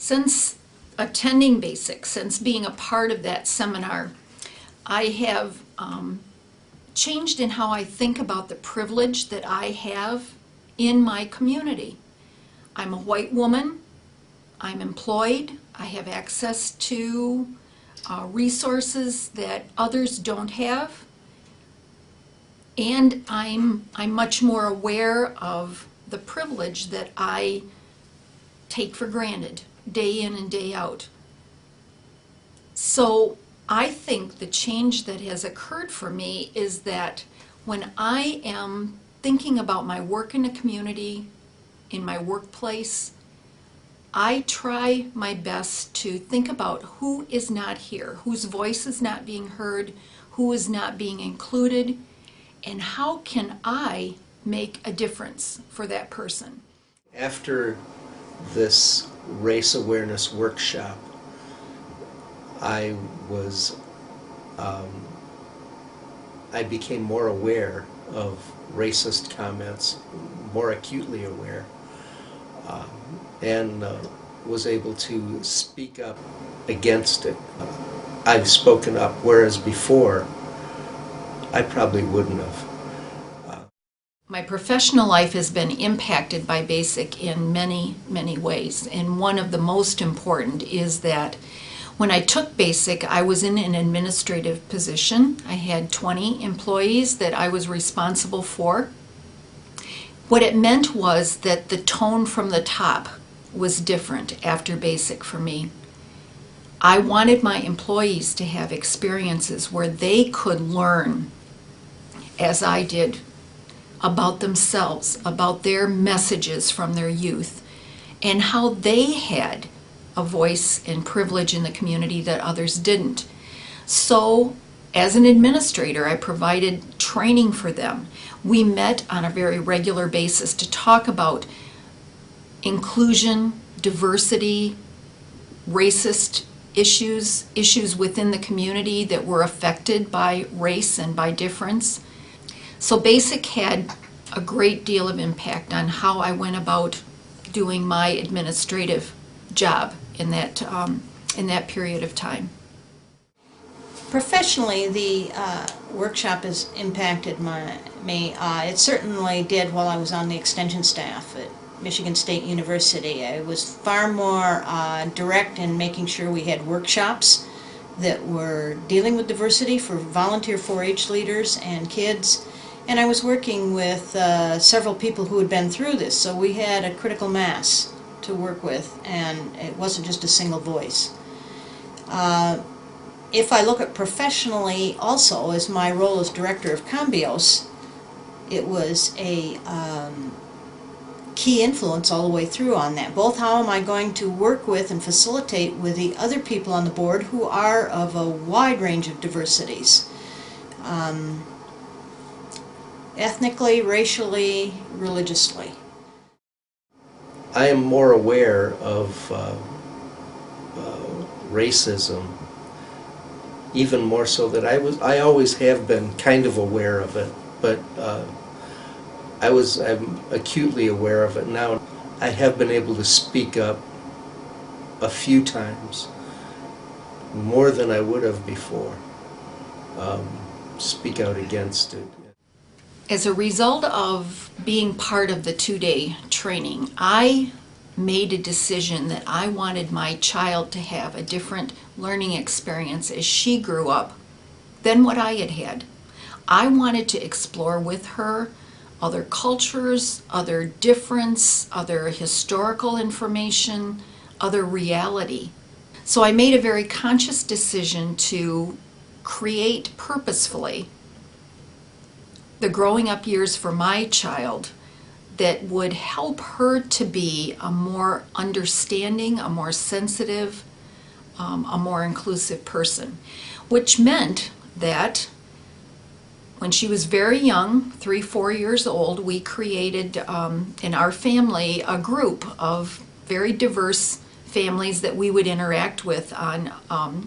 Since attending BASIC, since being a part of that seminar, I have changed in how I think about the privilege that I have in my community. I'm a white woman, I'm employed, I have access to resources that others don't have, and I'm much more aware of the privilege that I take for granted day in and day out. So I think the change that has occurred for me is that when I am thinking about my work in the community, in my workplace, I try my best to think about who is not here, whose voice is not being heard, who is not being included, and how can I make a difference for that person. After this race awareness workshop, I became more aware of racist comments, more acutely aware, and was able to speak up against it. I've spoken up, whereas before I probably wouldn't have. My professional life has been impacted by BASIC in many, many ways, and one of the most important is that when I took BASIC, I was in an administrative position. I had 20 employees that I was responsible for. What it meant was that the tone from the top was different after BASIC for me. I wanted my employees to have experiences where they could learn, as I did, about themselves, about their messages from their youth, and how they had a voice and privilege in the community that others didn't. So, as an administrator, I provided training for them. We met on a very regular basis to talk about inclusion, diversity, racist issues within the community that were affected by race and by difference. So BASIC had a great deal of impact on how I went about doing my administrative job in that period of time. Professionally, the workshop has impacted me. It certainly did while I was on the extension staff at Michigan State University. I was far more direct in making sure we had workshops that were dealing with diversity for volunteer 4-H leaders and kids. And I was working with several people who had been through this, so we had a critical mass to work with, and it wasn't just a single voice. If I look at professionally also, as my role as director of Cambios, it was a key influence all the way through on that. Both how am I going to work with and facilitate with the other people on the board who are of a wide range of diversities. Ethnically, racially, religiously. I am more aware of racism, even more so that I always have been kind of aware of it, but I'm acutely aware of it now. I have been able to speak up a few times, more than I would have before, speak out against it. As a result of being part of the 2-day training, I made a decision that I wanted my child to have a different learning experience as she grew up than what I had had. I wanted to explore with her other cultures, other difference, other historical information, other reality. So I made a very conscious decision to create purposefully the growing up years for my child that would help her to be a more understanding, a more sensitive, a more inclusive person, which meant that when she was very young, 3-4 years old, we created in our family a group of very diverse families that we would interact with on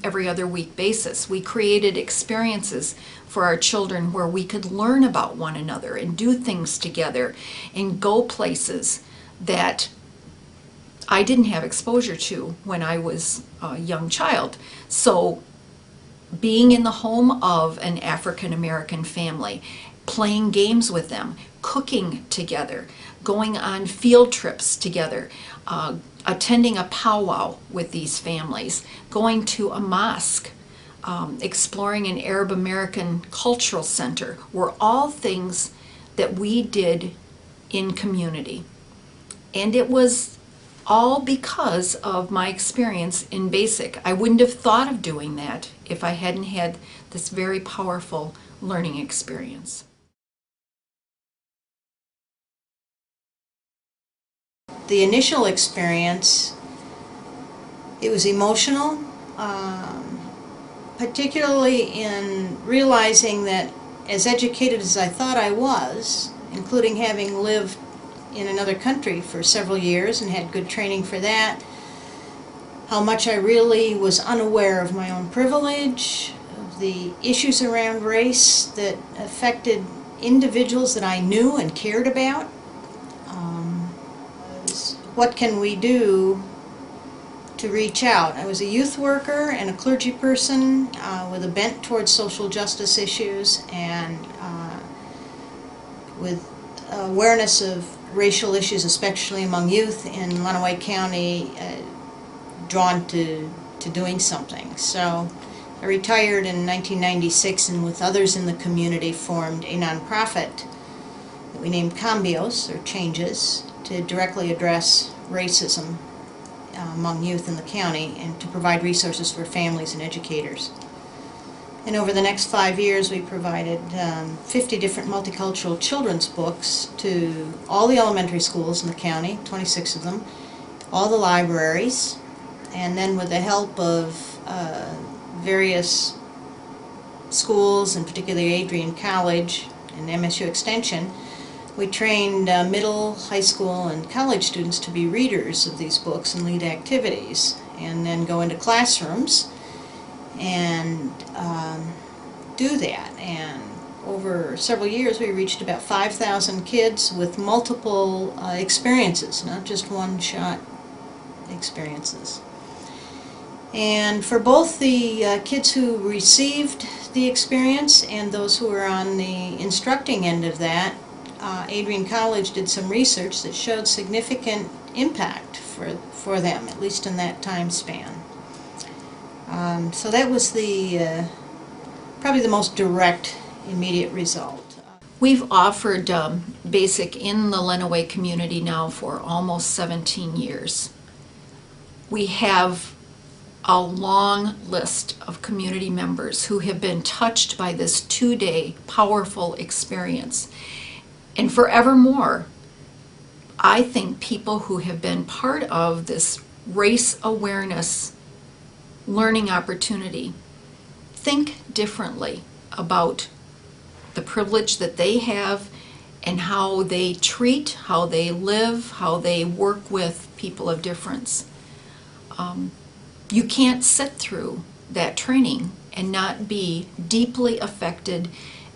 every other week basis. We created experiences for our children where we could learn about one another and do things together and go places that I didn't have exposure to when I was a young child. So being in the home of an African American family, playing games with them, cooking together, going on field trips together, attending a powwow with these families, going to a mosque, exploring an Arab American cultural center were all things that we did in community. And it was all because of my experience in basic. I wouldn't have thought of doing that if I hadn't had this very powerful learning experience. The initial experience, it was emotional, particularly in realizing that as educated as I thought I was, including having lived in another country for several years and had good training for that, how much I really was unaware of my own privilege, of the issues around race that affected individuals that I knew and cared about. What can we do to reach out? I was a youth worker and a clergy person with a bent towards social justice issues and with awareness of racial issues, especially among youth in Lenawee County, drawn to doing something. So I retired in 1996 and with others in the community formed a nonprofit that we named Cambios, or Changes, to directly address racism among youth in the county and to provide resources for families and educators. And over the next 5 years we provided 50 different multicultural children's books to all the elementary schools in the county, 26 of them, all the libraries, and then with the help of various schools, and particularly Adrian College and MSU Extension, we trained middle, high school, and college students to be readers of these books and lead activities, and then go into classrooms and do that. And over several years we reached about 5,000 kids with multiple experiences, not just one-shot experiences. And for both the kids who received the experience and those who were on the instructing end of that, Adrian College did some research that showed significant impact for them, at least in that time span. So that was the probably the most direct, immediate result. We've offered basic in the Lenawee community now for almost 17 years. We have a long list of community members who have been touched by this 2-day powerful experience. And forevermore, I think people who have been part of this race awareness learning opportunity think differently about the privilege that they have and how they treat, how they live, how they work with people of difference. You can't sit through that training and not be deeply affected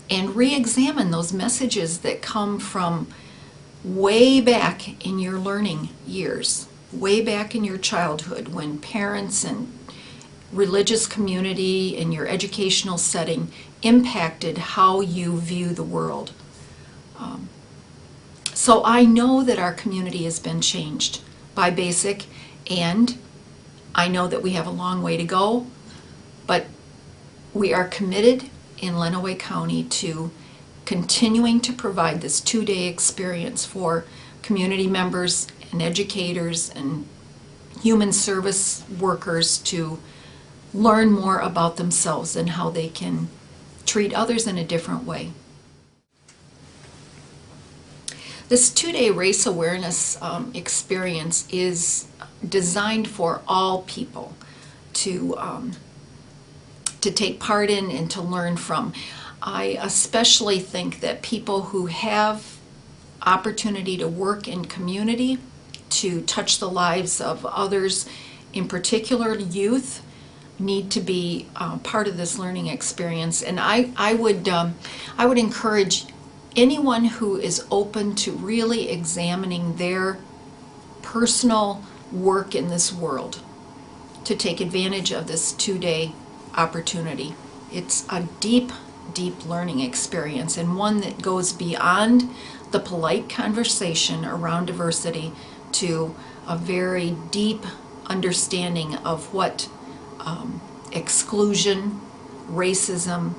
and re-examine those messages that come from way back in your learning years, way back in your childhood, when parents and religious community and your educational setting impacted how you view the world. So I know that our community has been changed by basic, and I know that we have a long way to go, but we are committed in Lenawee County to continuing to provide this 2-day experience for community members and educators and human service workers to learn more about themselves and how they can treat others in a different way. This 2-day race awareness experience is designed for all people to take part in and to learn from. I especially think that people who have opportunity to work in community, to touch the lives of others, in particular youth, need to be part of this learning experience. And I would encourage anyone who is open to really examining their personal work in this world to take advantage of this 2-day opportunity. It's a deep, deep learning experience, and one that goes beyond the polite conversation around diversity to a very deep understanding of what exclusion, racism,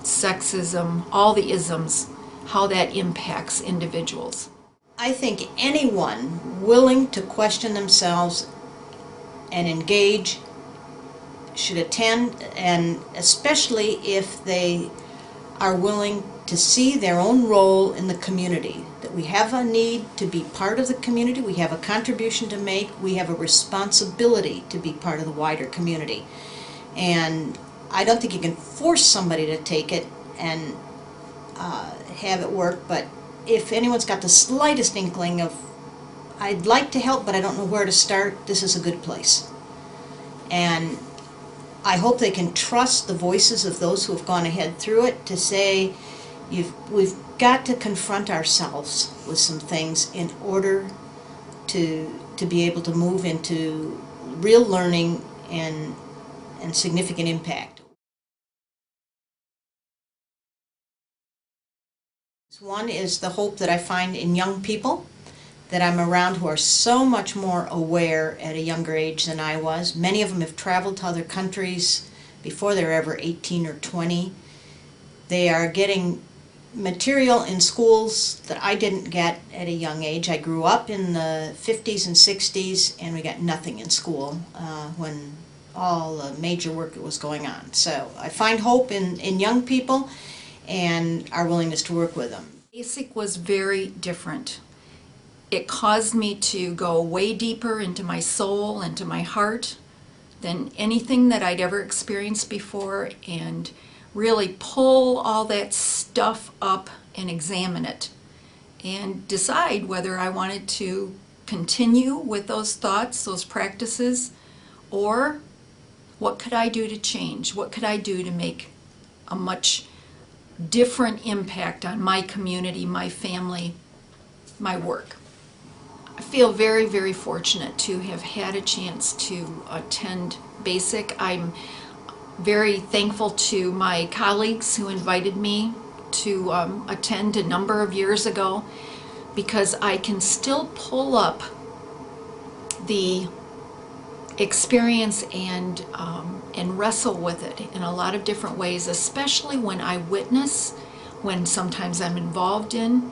sexism, all the isms, how that impacts individuals. I think anyone willing to question themselves and engage should attend, and especially if they are willing to see their own role in the community, that we have a need to be part of the community, we have a contribution to make, we have a responsibility to be part of the wider community. And I don't think you can force somebody to take it and have it work, but if anyone's got the slightest inkling of, I'd like to help but I don't know where to start, this is a good place. And I hope they can trust the voices of those who have gone ahead through it to say, we've got to confront ourselves with some things in order to be able to move into real learning and significant impact. One is the hope that I find in young people that I'm around who are so much more aware at a younger age than I was. Many of them have traveled to other countries before they were ever 18 or 20. They are getting material in schools that I didn't get at a young age. I grew up in the 50s and 60s and we got nothing in school when all the major work was going on. So I find hope in young people and our willingness to work with them. Basic was very different. It caused me to go way deeper into my soul, into my heart, than anything that I'd ever experienced before, and really pull all that stuff up and examine it and decide whether I wanted to continue with those thoughts, those practices, or what could I do to change? What could I do to make a much different impact on my community, my family, my work? I feel very, very fortunate to have had a chance to attend Basic. I'm very thankful to my colleagues who invited me to attend a number of years ago, because I can still pull up the experience and wrestle with it in a lot of different ways, especially when I witness, when sometimes I'm involved in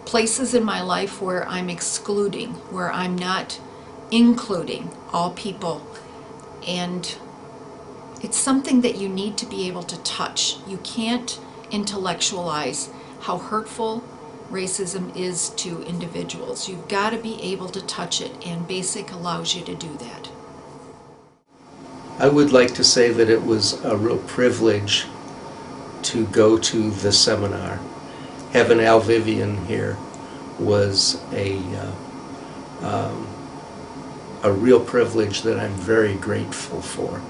places in my life where I'm excluding, where I'm not including all people. And it's something that you need to be able to touch. You can't intellectualize how hurtful racism is to individuals. You've got to be able to touch it, and Basic allows you to do that. I would like to say that it was a real privilege to go to the seminar. Having Vivian here was a real privilege that I'm very grateful for.